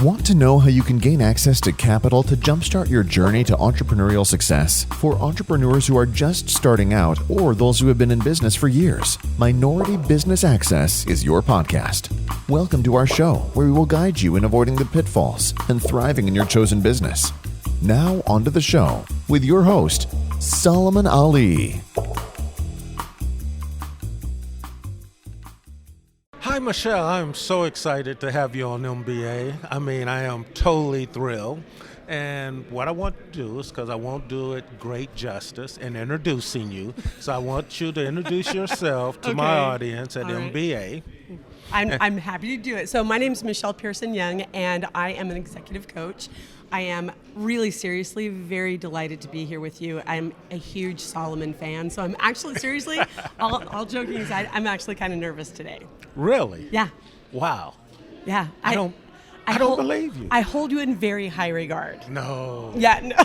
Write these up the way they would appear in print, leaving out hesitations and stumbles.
Want to know how you can gain access to capital to jumpstart your journey to entrepreneurial success? For entrepreneurs who are just starting out or those who have been in business for years, Minority Business Access is your podcast. Welcome to our show, where we will guide you in avoiding the pitfalls and thriving in your chosen business. Now, on to the show with your host, Solomon Ali. Hi, Michelle. I'm so excited to have you on MBA. I am totally thrilled. And what I want to do is, because I won't do it great justice in introducing you, so I want you to introduce yourself to my audience at MBA. I'm happy to do it. So my name is Michelle Pearson Young, and I am an executive coach. I am really seriously very delighted to be here with you. I'm a huge Solomon fan, so I'm actually seriously, all joking aside, I'm actually kind of nervous today. Really? Yeah. Wow. Yeah. I don't believe you. I hold you in very high regard. No. Yeah. No.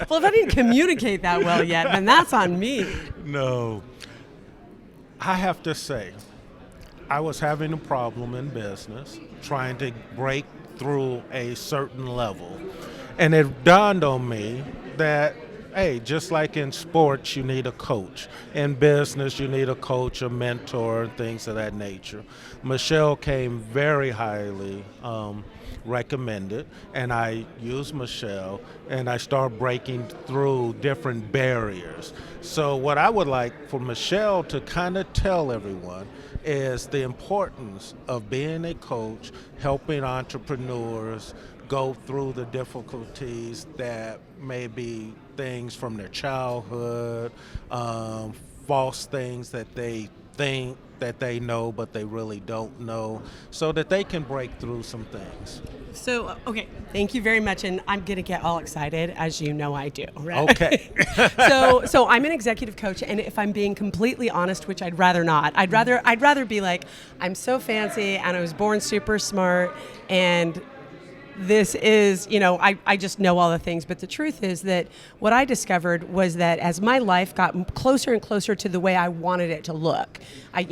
Well, if I didn't communicate that well yet, then that's on me. No. I have to say, I was having a problem in business, trying to break through a certain level. And it dawned on me that, hey, just like in sports, you need a coach. In business, you need a coach, a mentor, and things of that nature. Michelle came very highly recommended, and I used Michelle, and I started breaking through different barriers. So what I would like for Michelle to kind of tell everyone is the importance of being a coach, helping entrepreneurs go through the difficulties that may be things from their childhood, false things that they think that they know but they really don't know, so that they can break through some things. So, okay, thank you very much, and I'm going to get all excited, as you know I do, right? Okay. So I'm an executive coach, and if I'm being completely honest, which I'd rather not, I'd rather be like, I'm so fancy, and I was born super smart, and this is, I just know all the things. But the truth is that what I discovered was that as my life got closer and closer to the way I wanted it to look, I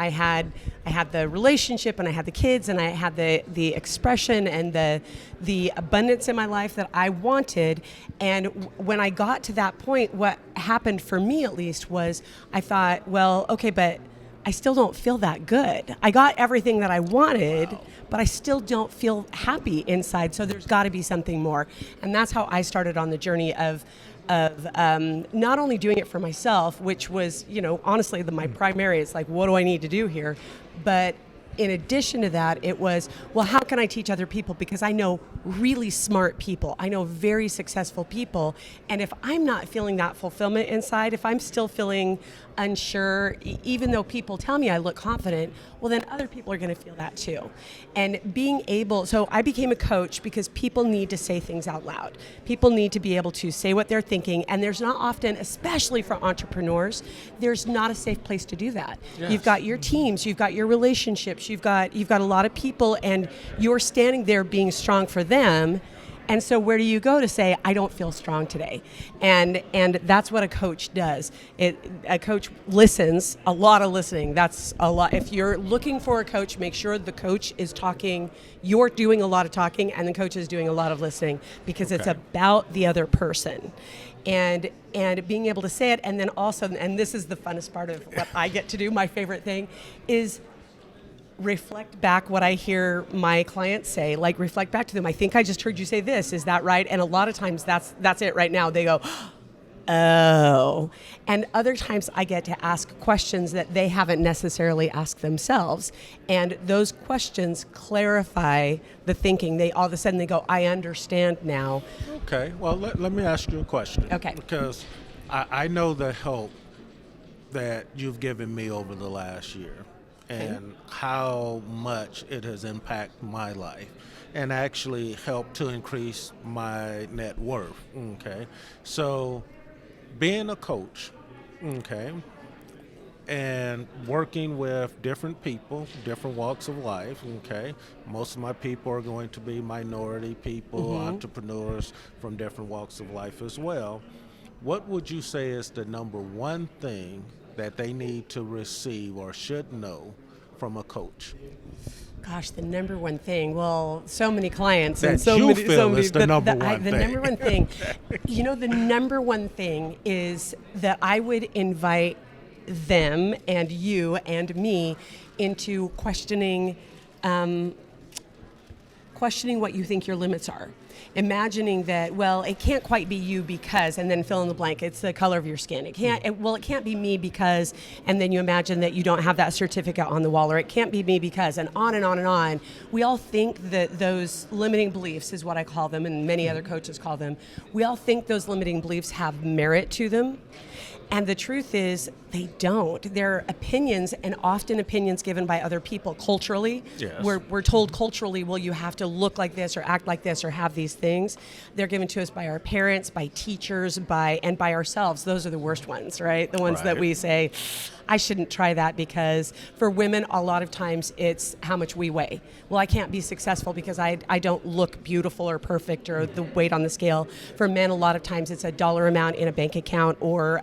had the relationship, and I had the kids, and I had the expression and the abundance in my life that I wanted. And when I got to that point, what happened for me at least was I thought, well, okay, but I still don't feel that good. I got everything that I wanted, but I still don't feel happy inside. So there's got to be something more. And that's how I started on the journey of not only doing it for myself, which was, honestly, my primary, it's like, what do I need to do here? But in addition to that, it was, well, how can I teach other people? Because I know really smart people. I know very successful people. And if I'm not feeling that fulfillment inside, if I'm still feeling unsure, even though people tell me I look confident, well, then other people are going to feel that too. And so I became a coach because people need to say things out loud. People need to be able to say what they're thinking. And there's not often, especially for entrepreneurs, there's not a safe place to do that. Yes. You've got your teams, you've got your relationships, you've got a lot of people, and you're standing there being strong for them. And so where do you go to say, I don't feel strong today? And that's what a coach does. A coach listens, a lot of listening. That's a lot. If you're looking for a coach, make sure the coach is talking, you're doing a lot of talking, and the coach is doing a lot of listening, because it's about the other person. And being able to say it, and then also, and this is the funnest part of what I get to do, my favorite thing, is reflect back what I hear my clients say, like reflect back to them. I think I just heard you say this. Is that right? And a lot of times that's it right now. They go, oh. And other times I get to ask questions that they haven't necessarily asked themselves. And those questions clarify the thinking. They all of a sudden they go, I understand now. Okay. Well, let me ask you a question. Okay. Because I know the help that you've given me over the last year, and how much it has impacted my life and actually helped to increase my net worth. Okay. So being a coach, and working with different people, different walks of life, most of my people are going to be minority people, entrepreneurs from different walks of life as well. What would you say is the number one thing that they need to receive or should know from a coach? Gosh, the number one thing. Well, so many clients That and so you many. feel is the number one the thing. number one thing. The number one thing is that I would invite them and you and me into questioning what you think your limits are. Imagining that, well, it can't quite be you because, and then fill in the blank, it's the color of your skin. It can't be me because, and then you imagine that you don't have that certificate on the wall, or it can't be me because, and on and on and on. We all think that those limiting beliefs is what I call them, and many other coaches call them. We all think those limiting beliefs have merit to them. And the truth is, they don't. They're opinions, and often opinions given by other people culturally. Yes. We're told culturally, well, you have to look like this or act like this or have these things. They're given to us by our parents, by teachers, by ourselves. Those are the worst ones, right? The ones that we say, I shouldn't try that because for women, a lot of times it's how much we weigh. Well, I can't be successful because I don't look beautiful or perfect or the weight on the scale. For men, a lot of times it's a dollar amount in a bank account or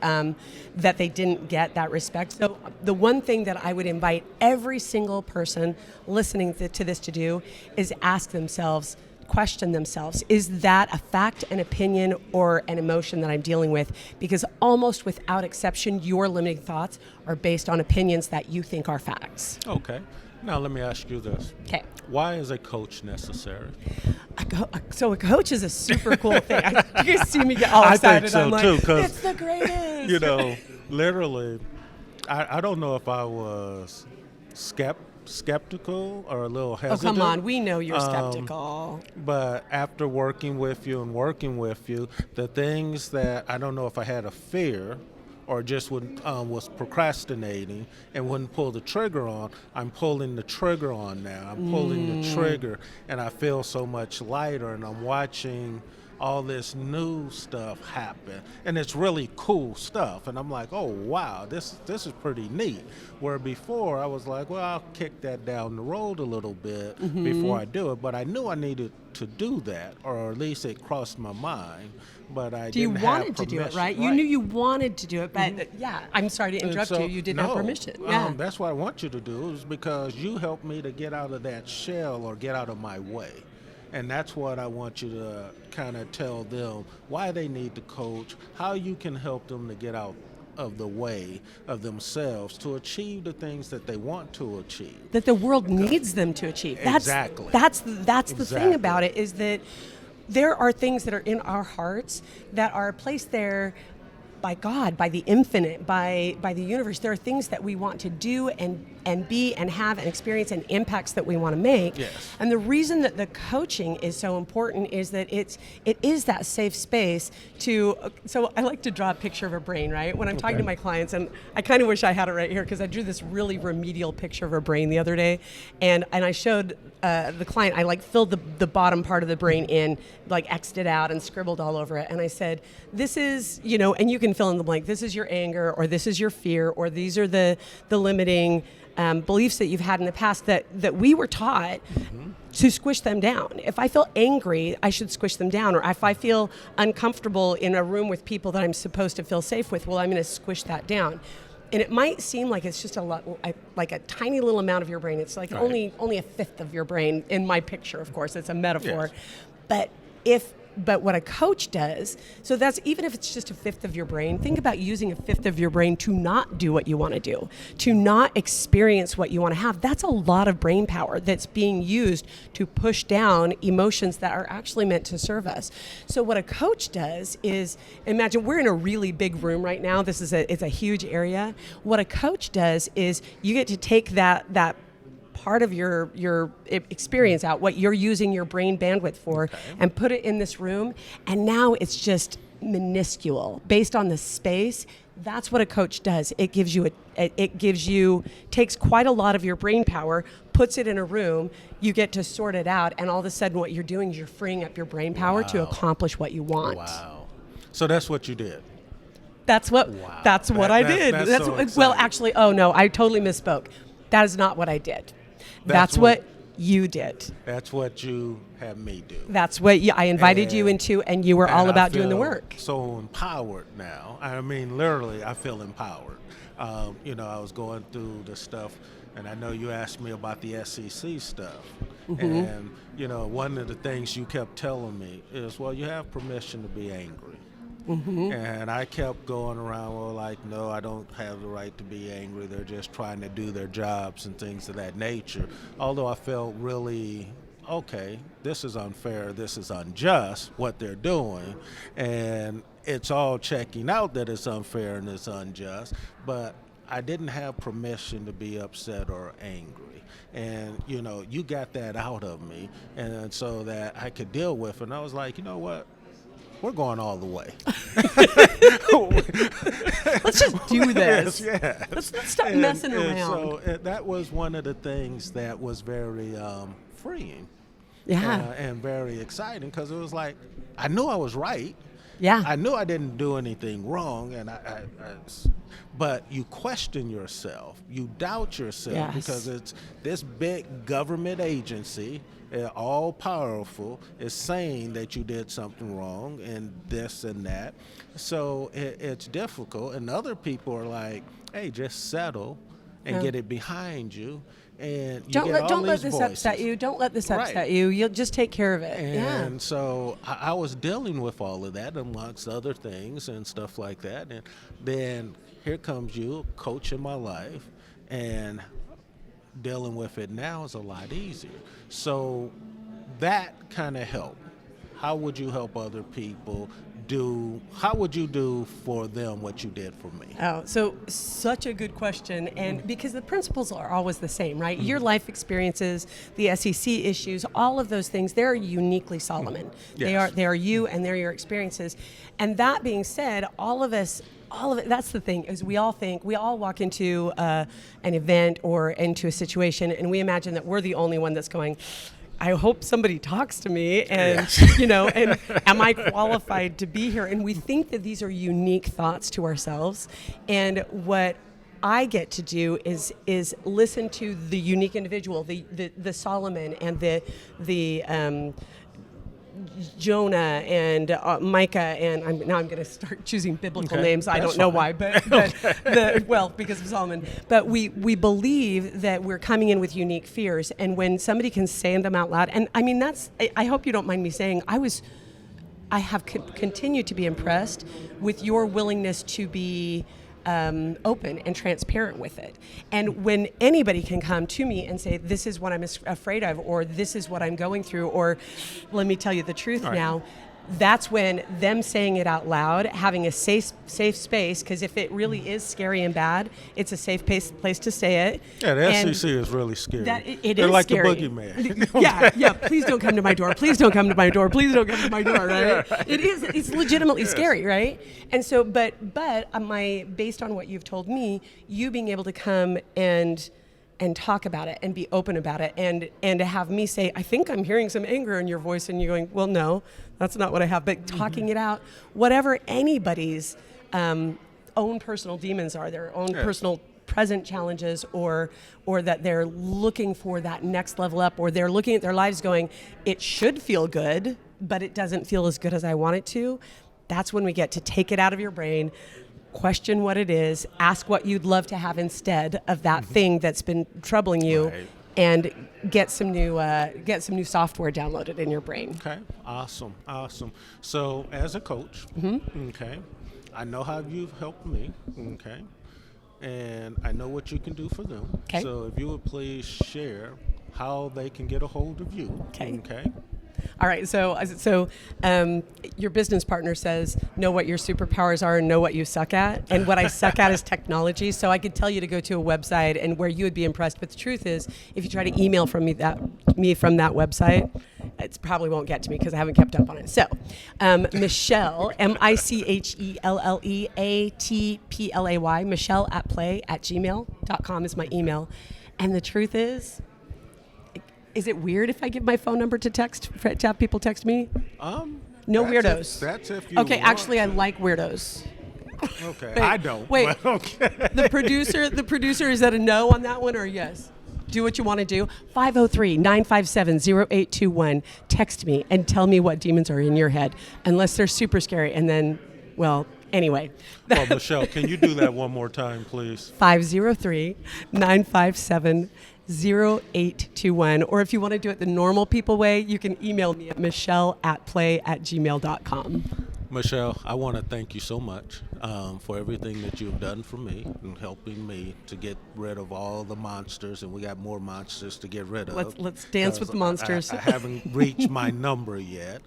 that they didn't get that respect. So the one thing that I would invite every single person listening to this to do is ask themselves, question themselves, is that a fact, an opinion, or an emotion that I'm dealing with? Because almost without exception, your limiting thoughts are based on opinions that you think are facts. Okay. Now let me ask you this. Okay. Why is a coach necessary? So a coach is a super cool thing. You guys see me get all excited. I think so I'm like, too, 'cause, it's the greatest. Literally, I don't know if I was skeptical or a little hesitant. Oh, come on. We know you're skeptical. But after working with you, the things that I don't know if I had a fear or just was procrastinating and wouldn't pull the trigger on, I'm pulling the trigger on now. I'm pulling the trigger, and I feel so much lighter, and I'm watching all this new stuff happen, and it's really cool stuff, and I'm like, oh wow, this is pretty neat. Where before I was like, well, I'll kick that down the road a little bit before I do it, but I knew I needed to do that, or at least it crossed my mind, but I didn't have permission. You wanted to do it, right? You knew you wanted to do it, but yeah, I'm sorry to interrupt you. You didn't have permission. Yeah. That's what I want you to do, is because you helped me to get out of that shell or get out of my way. And that's what I want you to kind of tell them, why they need to coach, how you can help them to get out of the way of themselves to achieve the things that they want to achieve. That the world needs them to achieve. Exactly. That's the thing about it, is that there are things that are in our hearts that are placed there by God, by the infinite, by the universe. There are things that we want to do and be and have and experience and impacts that we want to make. Yes. And the reason that the coaching is so important is that it is that safe space to, so I like to draw a picture of a brain, right? When I'm talking to my clients, and I kind of wish I had it right here because I drew this really remedial picture of a brain the other day, and I showed the client, I filled the bottom part of the brain in, X'd it out and scribbled all over it. And I said, this is, and you can fill in the blank, this is your anger, or this is your fear, or these are the limiting beliefs that you've had in the past that we were taught to squish them down. If I feel angry, I should squish them down. Or if I feel uncomfortable in a room with people that I'm supposed to feel safe with, well, I'm going to squish that down. And it might seem like it's just like a tiny little amount of your brain. It's like only a fifth of your brain in my picture, of course. It's a metaphor. Yes. But what a coach does, so that's, even if it's just a fifth of your brain, think about using a fifth of your brain to not do what you want to do, to not experience what you want to have. That's a lot of brain power that's being used to push down emotions that are actually meant to serve us. So what a coach does is, imagine we're in a really big room right now. It's a huge area. What a coach does is you get to take that part of your experience out, what you're using your brain bandwidth for, and put it in this room, and now it's just minuscule based on the space. That's what a coach does. It takes quite a lot of your brain power, puts it in a room, you get to sort it out, and all of a sudden what you're doing is you're freeing up your brain power to accomplish what you want. Wow. So that's what you did. That's what I did. That's so exciting. Well, actually, oh no, I totally misspoke. That is not what I did. That's what you did. That's what you had me do. That's what I invited you into, and you were all about doing the work. So empowered now. I mean, literally, I feel empowered. I was going through the stuff And I know you asked me about the SEC stuff. Mm-hmm. And, one of the things you kept telling me is, well, you have permission to be angry. Mm-hmm. And I kept going around, well, like, no, I don't have the right to be angry. They're just trying to do their jobs and things of that nature. Although I felt really, okay, this is unfair, this is unjust, what they're doing. And it's all checking out that it's unfair and it's unjust. But I didn't have permission to be upset or angry. And, you got that out of me. And so that I could deal with it. And I was like, you know what? We're going all the way. Let's just do this. Yes. Let's stop messing around. So that was one of the things that was very freeing. Yeah. And very exciting, because it was like, I knew I was right. Yeah. I knew I didn't do anything wrong, and but you question yourself, you doubt yourself, Yes. because it's this big government agency, all powerful, is saying that you did something wrong and this and that. So it's difficult, and other people are like, hey, just settle and get it behind you. And you don't get let this upset you. Don't let this upset you. You'll just take care of it. And so I was dealing with all of that amongst other things and stuff like that. And then here comes you, coach in my life, and dealing with it now is a lot easier. So that kind of helped. How would you help other people how would you do for them what you did for me? Oh, so such a good question. And because the principles are always the same, right? Your life experiences, the SEC issues, all of those things, they're uniquely Solomon. Yes. They are you, and they're your experiences. And that being said, all of it, that's the thing, is we all walk into an event or into a situation, and we imagine that we're the only one that's going, I hope somebody talks to me, and and am I qualified to be here? And we think that these are unique thoughts to ourselves. And what I get to do is listen to the unique individual, the Solomon and the Jonah and Micah, and I'm going to start choosing biblical names. I don't know why, but because of Solomon. But we believe that we're coming in with unique fears, and when somebody can say them out loud, and I mean I hope you don't mind me saying, I have continued to be impressed with your willingness to be open and transparent with it. And when anybody can come to me and say, this is what I'm afraid of, or this is what I'm going through, or let me tell you the truth now, that's when them saying it out loud, having a safe space, because if it really is scary and bad, it's a safe place to say it. Yeah, the SEC is really scary. They're like scary. The boogeyman. yeah. Please don't come to my door. Please don't come to my door. Please don't come to my door. Right? It's legitimately scary, right? And so, but based on what you've told me, you being able to come and talk about it and be open about it, and to have me say, I think I'm hearing some anger in your voice, and you're going, well, no, that's not what I have. But talking it out, whatever anybody's own personal demons are, their own personal present challenges, or that they're looking for that next level up, or they're looking at their lives going, it should feel good, but it doesn't feel as good as I want it to. That's when we get to take it out of your brain, question what it is, ask what you'd love to have instead of that thing that's been troubling you, and get some new software downloaded in your brain. Okay, awesome. So as a coach, okay, I know how you've helped me, okay, and I know what you can do for them. Okay. So if you would please share how they can get a hold of you. Okay. All right, so your business partner says, know what your superpowers are and know what you suck at. And what I suck at is technology. So I could tell you to go to a website and where you would be impressed. But the truth is, if you try to email from me from that website, it probably won't get to me because I haven't kept up on it. So Michelle, MichелleAtplay, Michelle@play@gmail.com is my email. And the truth is it weird if I give my phone number to have people text me? No weirdos. That's if you Okay, want actually, to. I like weirdos. Okay, Wait, I don't. Wait, but okay. the producer, is that a no on that one or a yes? Do what you want to do. 503-957-0821. Text me and tell me what demons are in your head, unless they're super scary. And then, well, Anyway. Well, Michelle, can you do that one more time, please? 503-957-0821. Or if you want to do it the normal people way, you can email me at michelle@play@gmail.com. Michelle, I want to thank you so much for everything that you've done for me and helping me to get rid of all the monsters, and we got more monsters to get rid of. Let's dance with the monsters. I haven't reached my number yet.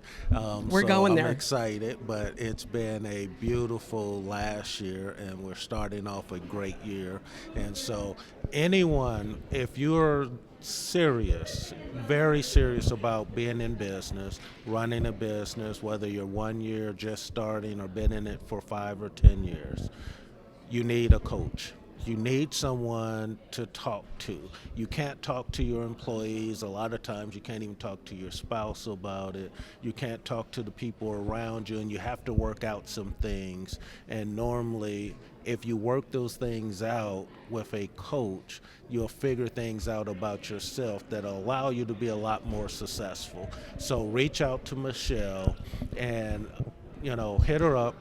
We're going there. I'm excited, but it's been a beautiful last year, and we're starting off a great year. And so anyone, if you're serious, very serious about being in business, running a business, whether you're 1 year just starting or been in it for 5 or 10 years, you need a coach. You need someone to talk to. You can't talk to your employees. A lot of times you can't even talk to your spouse about it. You can't talk to the people around you, and you have to work out some things. And normally, if you work those things out with a coach, you'll figure things out about yourself that'll allow you to be a lot more successful. So reach out to Michelle and, hit her up.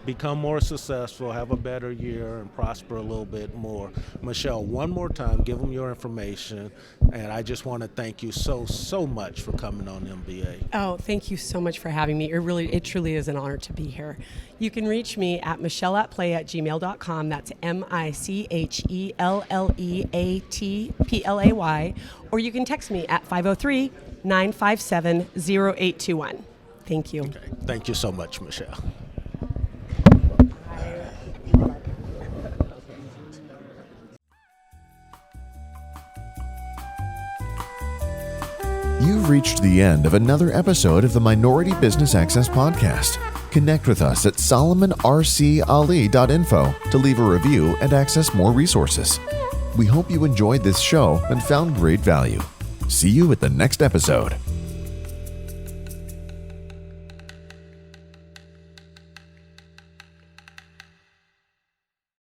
Become more successful, have a better year, and prosper a little bit more. Michelle, one more time, give them your information. And I just want to thank you so much for coming on MBA. Oh, thank you so much for having me. It truly is an honor to be here. You can reach me at michelle@play@gmail.com. That's MICHELLEATPLAY. Or you can text me at 503-957-0821. Thank you. Okay. Thank you so much, Michelle. You've reached the end of another episode of the Minority Business Access Podcast. Connect with us at solomonrcali.info to leave a review and access more resources. We hope you enjoyed this show and found great value. See you at the next episode.